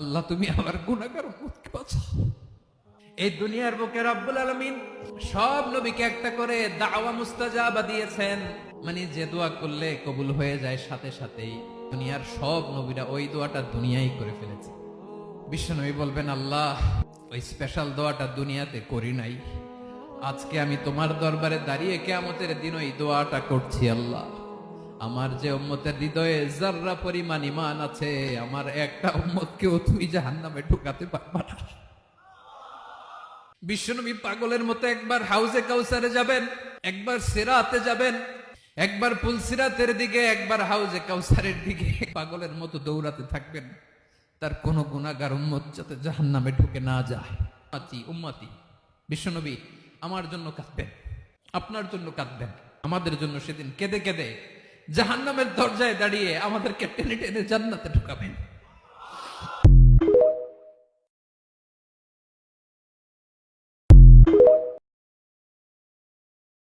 আল্লাহ তুমি আমার গুনাহগার উম্মতকে বাঁচাও। এই দুনিয়ার বুকে রব্বুল আলামিন সব নবীকে একটা করে দাওয়া মুস্তাজাবা দিয়েছেন, মানে যে দোয়া করলে কবুল হয়ে যায় সাথে সাথেই। দুনিয়ার সব নবীরা ওই দোয়াটা দুনিয়ায় করে ফেলেছে। বিশ্বনবী বলবেন, আল্লাহ ওই স্পেশাল দোয়াটা দুনিয়াতে করি নাই, আজকে আমি তোমার দরবারে দাঁড়িয়ে কিয়ামতের দিন ওই দোয়াটা করছি। আল্লাহ আমার যে উম্মতের হৃদয়ে যাররা পরিমাণ ঈমান আছে, আমার একটা উম্মতকেও তুমি জাহান্নামে ঢুকাতে পারবা না। বিশ্বনবী পাগলের মতো একবার হাউজে কাউসারে যাবেন, একবার সিরাতে যাবেন, একবার পুলসিরাতের দিকে, একবার হাউজে কাউসারের দিকে পাগলের মতো দৌড়াতে থাকবেন। তার কোন গুনাহগার উম্মত যাতে জাহান্নামে ঢুকে না যায়। উম্মতি বিশ্বনবী আমার জন্য কাঁদবেন, আপনার জন্য কাঁদবেন, আমাদের জন্য সেদিন কেঁদে কেঁদে জাহান্নামের দরজায় দাঁড়িয়ে আমাদেরকে টেনে টেনে জান্নাতে ঢুকাবেন।